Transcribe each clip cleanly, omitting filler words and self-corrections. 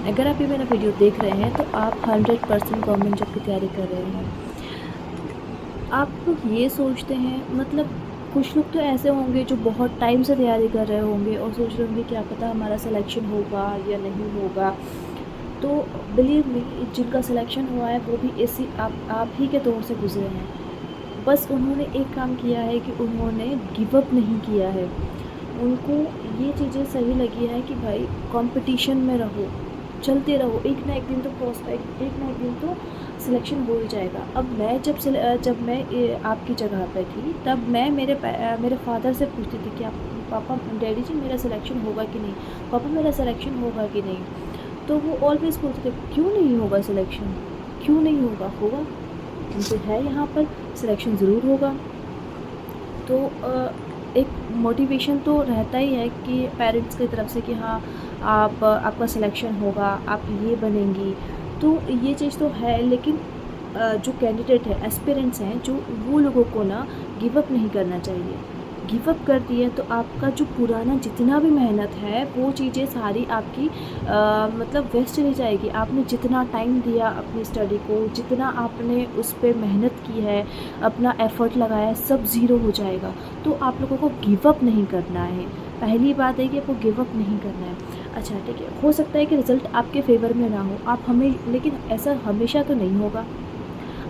अगर आप ये मेरा वीडियो देख रहे हैं तो आप 100% गवर्नमेंट जॉब की तैयारी कर रहे हैं। आप लोग ये सोचते हैं, मतलब कुछ लोग तो ऐसे होंगे जो बहुत टाइम से तैयारी कर रहे होंगे और सोच रहे होंगे क्या पता हमारा सिलेक्शन होगा या नहीं होगा। तो बिलीव मी, जिनका सिलेक्शन हुआ है वो भी इसी आप ही के दौर से गुजरे हैं। बस उन्होंने एक काम किया है कि उन्होंने गिव अप नहीं किया है। उनको ये चीज़ें सही लगी है कि भाई कंपटीशन में रहो, चलते रहो, एक ना एक दिन तो प्रोस्पेक्ट, एक ना एक दिन तो सिलेक्शन हो ही जाएगा। अब मैं जब मैं आपकी जगह पे थी, तब मैं मेरे फादर से पूछती थी कि आप पापा, डैडी जी मेरा सिलेक्शन होगा कि नहीं, पापा मेरा सिलेक्शन होगा कि नहीं। तो वो ऑलवेज़ बोलते थे क्यों नहीं होगा सिलेक्शन, क्यों नहीं होगा, होगा, मुझे है यहाँ पर, सिलेक्शन ज़रूर होगा। तो एक मोटिवेशन तो रहता ही है कि पेरेंट्स की तरफ से कि हाँ आपका सिलेक्शन होगा, आप ये बनेंगी। तो ये चीज़ तो है, लेकिन जो कैंडिडेट है, एस्पिरेंट्स हैं, जो वो लोगों को ना गिव अप नहीं करना चाहिए। गिव अप कर दिए तो आपका जो पुराना जितना भी मेहनत है वो चीज़ें सारी आपकी मतलब वेस्ट चली जाएगी। आपने जितना टाइम दिया अपनी स्टडी को, जितना आपने उस पर मेहनत की है, अपना एफ़र्ट लगाया है, सब ज़ीरो हो जाएगा। तो आप लोगों को गिव अप नहीं करना है। पहली बात है कि आपको गिव अप नहीं करना है। अच्छा ठीक है, हो सकता है कि रिज़ल्ट आपके फेवर में ना हो, आप हमें, लेकिन ऐसा हमेशा तो नहीं होगा।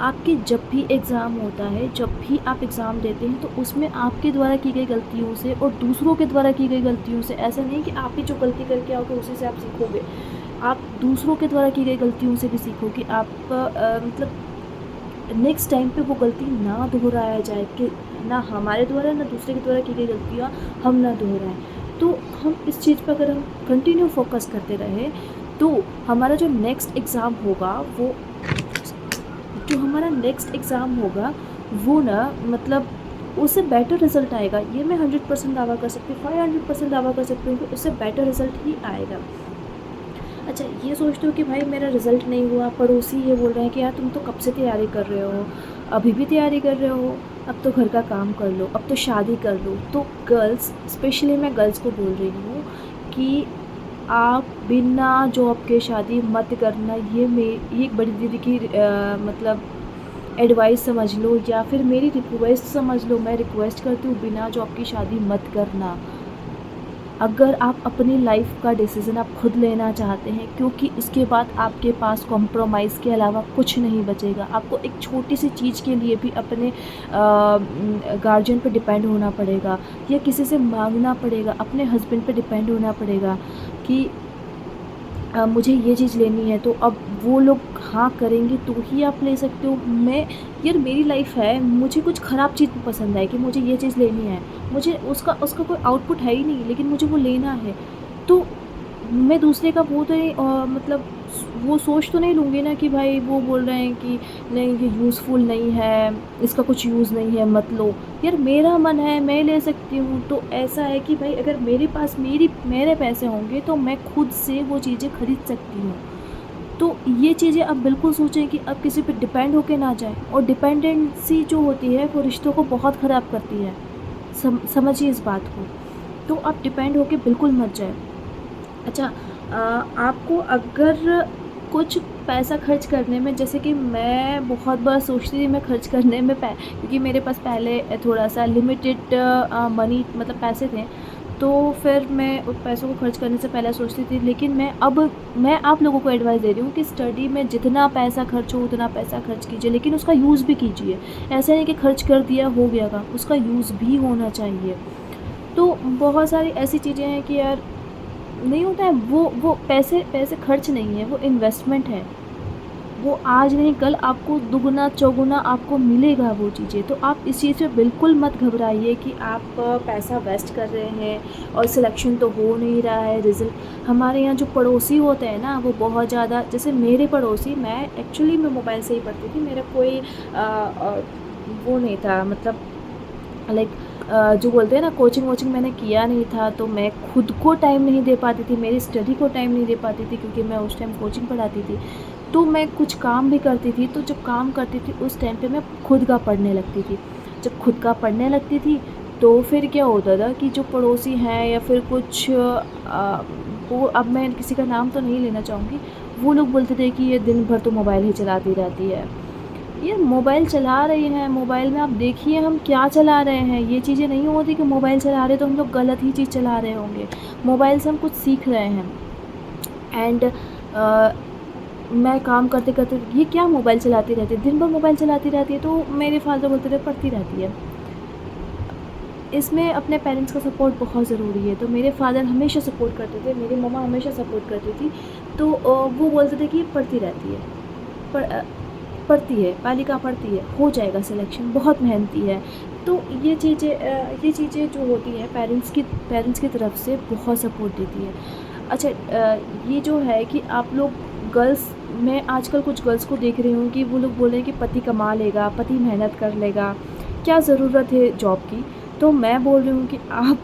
आपके जब भी एग्ज़ाम होता है, जब भी आप एग्ज़ाम देते हैं, तो उसमें आपके द्वारा की गई गलतियों से और दूसरों के द्वारा की गई गलतियों से, ऐसा नहीं कि आप ही जो गलती करके आओगे उसी से आप सीखोगे। आप दूसरों के द्वारा की गई गलतियों से भी सीखोगे। आप मतलब नेक्स्ट टाइम पे वो गलती ना दोहराया जाए, कि ना हमारे द्वारा ना दूसरे के द्वारा की गई गलतियाँ हम ना दोहराएं। तो हम इस चीज़ पर अगर हम कंटिन्यू फोकस करते रहे, तो हमारा जो नेक्स्ट एग्ज़ाम होगा वो जो हमारा नेक्स्ट एग्ज़ाम होगा वो ना, मतलब उससे बेटर रिज़ल्ट आएगा। ये मैं 100% दावा कर सकती हूँ, 500% दावा कर सकती हूँ कि उससे बेटर रिज़ल्ट ही आएगा। अच्छा, ये सोचते हो कि भाई मेरा रिज़ल्ट नहीं हुआ, पड़ोसी ये बोल रहे हैं कि यार तुम तो कब से तैयारी कर रहे हो, अभी भी तैयारी कर रहे हो, अब तो घर का काम कर लो, अब तो शादी कर लो। तो गर्ल्स, स्पेशली मैं गर्ल्स को बोल रही हूँ कि आप बिना जॉब के शादी मत करना। ये एक बड़ी दीदी की मतलब एडवाइस समझ लो, या फिर मेरी रिक्वेस्ट समझ लो। मैं रिक्वेस्ट करती हूँ, बिना जॉब की शादी मत करना। अगर आप अपनी लाइफ का डिसीज़न आप खुद लेना चाहते हैं, क्योंकि इसके बाद आपके पास कॉम्प्रोमाइज़ के अलावा कुछ नहीं बचेगा। आपको एक छोटी सी चीज़ के लिए भी अपने गार्जियन पे डिपेंड होना पड़ेगा, या किसी से मांगना पड़ेगा, अपने हस्बैंड पे डिपेंड होना पड़ेगा कि मुझे ये चीज़ लेनी है। तो अब वो लोग हाँ करेंगे तो ही आप ले सकते हो। मैं, यार मेरी लाइफ है, मुझे कुछ ख़राब चीज़ पसंद है कि मुझे ये चीज़ लेनी है, मुझे उसका उसका कोई आउटपुट है ही नहीं, लेकिन मुझे वो लेना है। तो मैं दूसरे का वो तो नहीं मतलब वो सोच तो नहीं लूँगी ना कि भाई वो बोल रहे हैं कि नहीं ये यूज़फुल नहीं है, इसका कुछ यूज़ नहीं है, मत लो। यार मेरा मन है, मैं ले सकती हूँ। तो ऐसा है कि भाई अगर मेरे पास मेरे पैसे होंगे तो मैं खुद से वो चीज़ें खरीद सकती हूँ। तो ये चीज़ें अब बिल्कुल सोचें कि अब किसी पे डिपेंड होके ना जाएँ, और डिपेंडेंसी जो होती है वो रिश्तों को बहुत ख़राब करती है। समझिए इस बात को। तो आप डिपेंड होके बिल्कुल मत जाएँ। अच्छा, आपको अगर कुछ पैसा खर्च करने में, जैसे कि मैं बहुत बार सोचती थी मैं खर्च करने में क्योंकि मेरे पास पहले थोड़ा-सा लिमिटेड मनी, मतलब पैसे थे, तो फिर मैं उन पैसों को खर्च करने से पहले सोचती थी। लेकिन मैं आप लोगों को एडवाइस दे रही हूँ कि स्टडी में जितना पैसा खर्च हो उतना पैसा खर्च कीजिए, लेकिन उसका यूज़ भी कीजिए। ऐसा नहीं कि खर्च कर दिया हो गया काम, उसका यूज़ भी होना चाहिए। तो बहुत सारी ऐसी चीज़ें हैं कि यार नहीं होता है, वो पैसे पैसे खर्च नहीं है, वो इन्वेस्टमेंट है। वो आज नहीं कल आपको दुगना चौगुना आपको मिलेगा वो चीज़ें। तो आप इस चीज़ पे बिल्कुल मत घबराइए कि आप पैसा वेस्ट कर रहे हैं और सिलेक्शन तो हो नहीं रहा है। रिज़ल्ट, हमारे यहाँ जो पड़ोसी होते हैं ना वो बहुत ज़्यादा, जैसे मेरे पड़ोसी, मैं एक्चुअली मैं मोबाइल से ही पढ़ती थी, मेरा कोई वो नहीं था, मतलब लाइक जो बोलते हैं ना, कोचिंग वोचिंग मैंने किया नहीं था, तो मैं खुद को टाइम नहीं दे पाती थी, मेरी स्टडी को टाइम नहीं दे पाती थी, क्योंकि मैं उस टाइम कोचिंग पढ़ाती थी। तो मैं कुछ काम भी करती थी, तो जब काम करती थी उस टाइम पे मैं खुद का पढ़ने लगती थी। जब खुद का पढ़ने लगती थी तो फिर क्या होता था कि जो पड़ोसी हैं या फिर कुछ वो, अब मैं किसी का नाम तो नहीं लेना चाहूँगी, वो लोग बोलते थे कि ये दिन भर तो मोबाइल ही चलाती रहती है। ये मोबाइल चला रही हैं, मोबाइल में आप देखिए हम क्या चला रहे हैं। ये चीज़ें नहीं होती कि मोबाइल चला रहे तो हम लोग गलत ही चीज़ चला रहे होंगे। मोबाइल से हम कुछ सीख रहे हैं। एंड मैं काम करते करते ये क्या मोबाइल चलाती रहती है, दिन भर मोबाइल चलाती रहती है। तो मेरे फादर बोलते थे पढ़ती रहती है। इसमें अपने पेरेंट्स का सपोर्ट बहुत ज़रूरी है। तो मेरे फादर हमेशा सपोर्ट करते थे, मेरी मम्मा हमेशा सपोर्ट करती थी। तो वो बोलते थे कि पढ़ती रहती है, पढ़ती है, बालिका पढ़ती है, हो जाएगा सिलेक्शन, बहुत मेहनती है। तो ये चीज़ें जो होती हैं पेरेंट्स की तरफ से बहुत सपोर्ट देती है। अच्छा, ये जो है कि आप लोग गर्ल्स, मैं आजकल कुछ गर्ल्स को देख रही हूँ कि वो लोग बोल रहे हैं कि पति कमा लेगा, पति मेहनत कर लेगा, क्या ज़रूरत है जॉब की। तो मैं बोल रही हूँ कि आप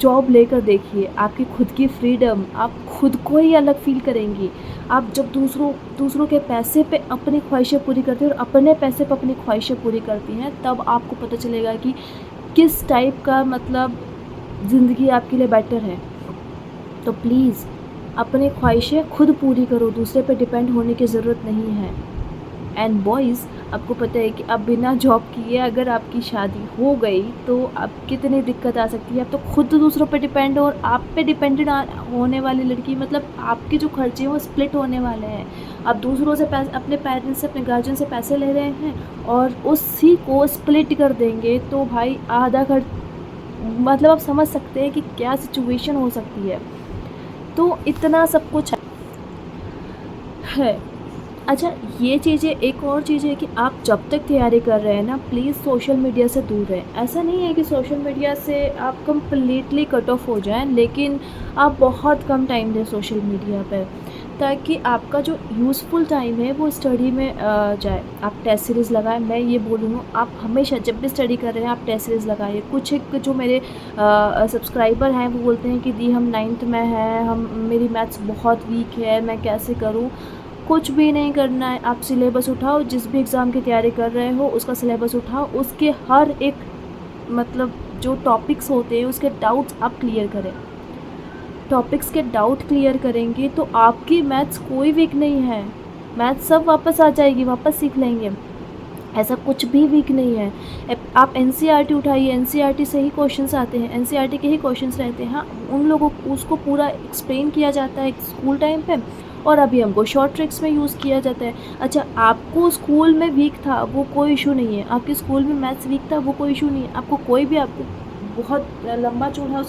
जॉब लेकर देखिए, आपकी खुद की फ्रीडम, आप खुद को ही अलग फ़ील करेंगी। आप जब दूसरों के पैसे पे अपनी ख्वाहिशें पूरी करती हैं और अपने पैसे पे अपनी ख्वाहिशें पूरी करती हैं, तब आपको पता चलेगा कि किस टाइप का मतलब ज़िंदगी आपके लिए बेटर है। तो प्लीज़ अपनी ख्वाहिशें खुद पूरी करो, दूसरे पे डिपेंड होने की ज़रूरत नहीं है। एंड बॉयज़, आपको पता है कि अब बिना जॉब किए अगर आपकी शादी हो गई तो अब कितनी दिक्कत आ सकती है। अब तो खुद दूसरों पे डिपेंड हो, और आप पे डिपेंडेंट होने वाली लड़की, मतलब आपके जो खर्चे हैं वो स्प्लिट होने वाले हैं। आप दूसरों से पैसे, अपने पेरेंट्स से, अपने गार्जियन से पैसे ले रहे हैं और उसी को स्प्लिट कर देंगे, तो भाई आधा खर्च, मतलब आप समझ सकते हैं कि क्या सिचुएशन हो सकती है। तो इतना सब कुछ है। अच्छा, ये चीज़ें, एक और चीज़ है कि आप जब तक तैयारी कर रहे हैं ना, प्लीज़ सोशल मीडिया से दूर रहें। ऐसा नहीं है कि सोशल मीडिया से आप कम्प्लीटली कट ऑफ हो जाएं, लेकिन आप बहुत कम टाइम दें सोशल मीडिया पे, ताकि आपका जो यूज़फुल टाइम है वो स्टडी में जाए। आप टेस्ट सीरीज़ लगाएं। मैं ये बोलूँ, आप हमेशा जब भी स्टडी कर रहे हैं आप टेस्ट सीरीज़ लगाइए। कुछ एक जो मेरे सब्सक्राइबर हैं वो बोलते हैं कि दी हम 9th में हैं, हम मेरी मैथ्स बहुत वीक है, मैं कैसे करूँ। कुछ भी नहीं करना है, आप सिलेबस उठाओ, जिस भी एग्ज़ाम की तैयारी कर रहे हो उसका सिलेबस उठाओ, उसके हर एक मतलब जो टॉपिक्स होते हैं उसके डाउट्स आप क्लियर करें। टॉपिक्स के डाउट क्लियर करेंगे तो आपकी मैथ्स कोई वीक नहीं है, मैथ्स सब वापस आ जाएगी, वापस सीख लेंगे। ऐसा कुछ भी वीक नहीं है। आप एनसीईआरटी उठाइए, एनसीईआरटी से ही क्वेश्चंस आते हैं, एनसीईआरटी के ही क्वेश्चंस रहते हैं। हाँ, उन लोगों को उसको पूरा एक्सप्लेन किया जाता है स्कूल टाइम पे, और अभी हमको शॉर्ट ट्रिक्स में यूज़ किया जाता है। अच्छा, आपको स्कूल में वीक था वो कोई इशू नहीं है, आपके स्कूल में मैथ्स वीक था वो कोई इशू नहीं है। आपको कोई भी, आपको बहुत लंबा चौड़ा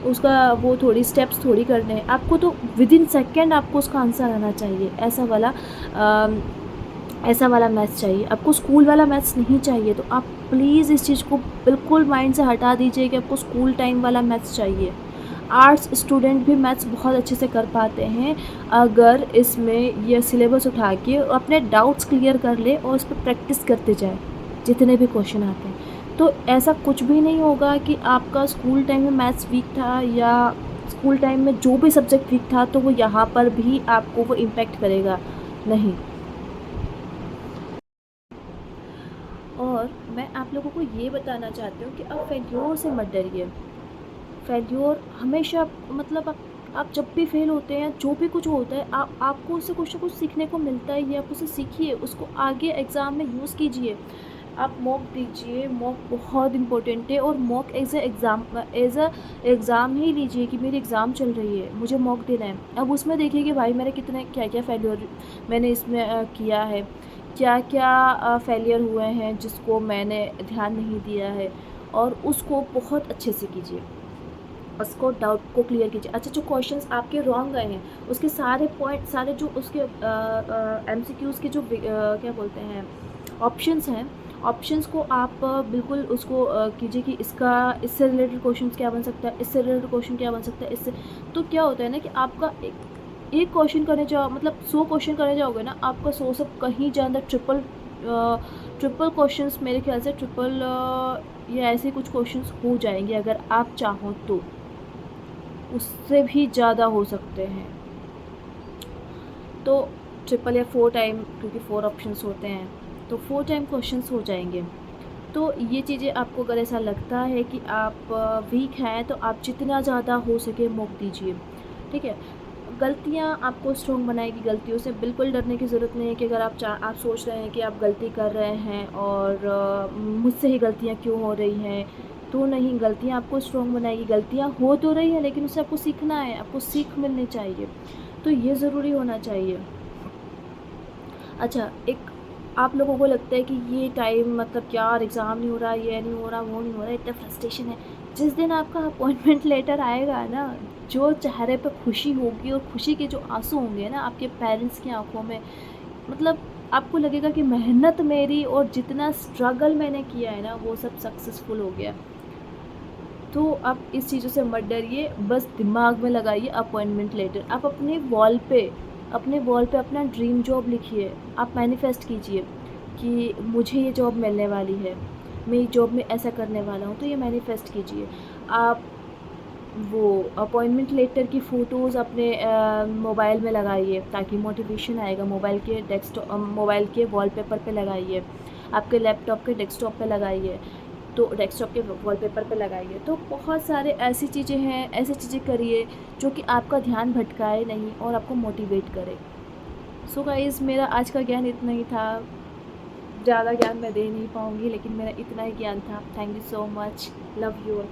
उसका वो थोड़ी स्टेप्स थोड़ी करने हैं, आपको तो विदिन सेकेंड आपको उसका आंसर आना चाहिए। ऐसा वाला मैथ्स चाहिए आपको, स्कूल वाला मैथ्स नहीं चाहिए। तो आप प्लीज़ इस चीज़ को बिल्कुल माइंड से हटा दीजिए कि आपको स्कूल टाइम वाला मैथ्स चाहिए। आर्ट्स स्टूडेंट भी मैथ्स बहुत अच्छे से कर पाते हैं अगर इसमें यह सिलेबस उठा के अपने डाउट्स क्लियर कर ले और उस पर प्रैक्टिस करते जाए जितने भी क्वेश्चन आते हैं। तो ऐसा कुछ भी नहीं होगा कि आपका स्कूल टाइम में मैथ्स वीक था या स्कूल टाइम में जो भी सब्जेक्ट वीक था तो वो यहाँ पर भी आपको वो इम्पेक्ट करेगा नहीं। और मैं आप लोगों को ये बताना चाहती हूँ कि आप फेल्योर से मत डरिए। फेल्योर हमेशा, मतलब आप जब भी फेल होते हैं, जो भी कुछ होता है, आपको उससे कुछ ना कुछ सीखने को मिलता है। ये आप उसे सीखिए, उसको आगे एग्ज़ाम में यूज़ कीजिए। आप मॉक दीजिए, मॉक बहुत इम्पोर्टेंट है। और मॉक एज़ अ एग्ज़ाम ही लीजिए कि मेरी एग्ज़ाम चल रही है, मुझे मॉक देना है। अब उसमें देखिए कि भाई मेरे कितने क्या क्या फेल्योर मैंने इसमें किया है, क्या क्या फेलियर हुए हैं जिसको मैंने ध्यान नहीं दिया है, और उसको बहुत अच्छे से कीजिए, उसको डाउट को क्लियर कीजिए। अच्छा, जो क्वेश्चंस आपके रॉन्ग गए हैं उसके सारे पॉइंट, सारे जो उसके एमसीक्यूज़ के जो क्या बोलते हैं ऑप्शंस हैं, ऑप्शंस को आप बिल्कुल उसको कीजिए कि इससे रिलेटेड क्वेश्चन क्या बन सकता है, इससे रिलेटेड क्वेश्चन क्या बन सकता है, इससे। तो क्या होता है ना कि आपका एक क्वेश्चन करने जाओ, मतलब 100 क्वेश्चन करने जाओगे ना, आपका 100 से कहीं ज़्यादा ट्रिपल क्वेश्चंस, मेरे ख्याल से ट्रिपल या ऐसे कुछ क्वेश्चंस हो जाएंगे अगर आप चाहो तो, उससे भी ज़्यादा हो सकते हैं। तो ट्रिपल या 4 टाइम, क्योंकि 4 ऑप्शंस होते हैं तो 4 टाइम क्वेश्चंस हो जाएंगे। तो ये चीज़ें आपको अगर ऐसा लगता है कि आप वीक हैं तो आप जितना ज़्यादा हो सके मॉक दीजिए, ठीक है। गलतियाँ आपको स्ट्रॉन्ग बनाएगी, गलतियों से बिल्कुल डरने की ज़रूरत नहीं है कि अगर आप सोच रहे हैं कि आप गलती कर रहे हैं और मुझसे ही गलतियाँ क्यों हो रही हैं, तो नहीं, गलतियाँ आपको स्ट्रॉन्ग बनाएगी। गलतियाँ हो तो रही हैं लेकिन उससे आपको सीखना है, आपको सीख मिलनी चाहिए, तो ये ज़रूरी होना चाहिए। अच्छा, एक आप लोगों को लगता है कि ये टाइम मतलब यार एग्ज़ाम नहीं हो रहा, ये नहीं हो रहा, वो नहीं हो रहा, इतना फ्रस्ट्रेशन है। जिस दिन आपका अपॉइंटमेंट लेटर आएगा ना, जो चेहरे पे खुशी होगी और खुशी के जो आँसू होंगे ना आपके पेरेंट्स की आँखों में, मतलब आपको लगेगा कि मेहनत मेरी और जितना स्ट्रगल मैंने किया है ना, वो सब सक्सेसफुल हो गया। तो आप इस चीज़ों से मत डरिए, बस दिमाग में लगाइए अपॉइंटमेंट लेटर। आप अपने वॉल पे अपना ड्रीम जॉब लिखिए, आप मैनिफेस्ट कीजिए कि मुझे ये जॉब मिलने वाली है, मैं ये जॉब में ऐसा करने वाला हूँ, तो ये मैनिफेस्ट कीजिए। आप वो अपॉइंटमेंट लेटर की फ़ोटोज़ अपने मोबाइल में लगाइए ताकि मोटिवेशन आएगा। मोबाइल के वॉलपेपर पे लगाइए, आपके लैपटॉप के डेस्कटॉप पे लगाइए, तो डेस्कटॉप के वॉलपेपर पे लगाइए। तो बहुत सारे ऐसी चीज़ें हैं, ऐसी चीज़ें करिए जो कि आपका ध्यान भटकाए नहीं और आपको मोटिवेट करे। सो गाइज़, मेरा आज का ज्ञान इतना ही था। ज़्यादा ज्ञान मैं दे नहीं पाऊँगी लेकिन मेरा इतना ही ज्ञान था। Thank you so much. Love you all.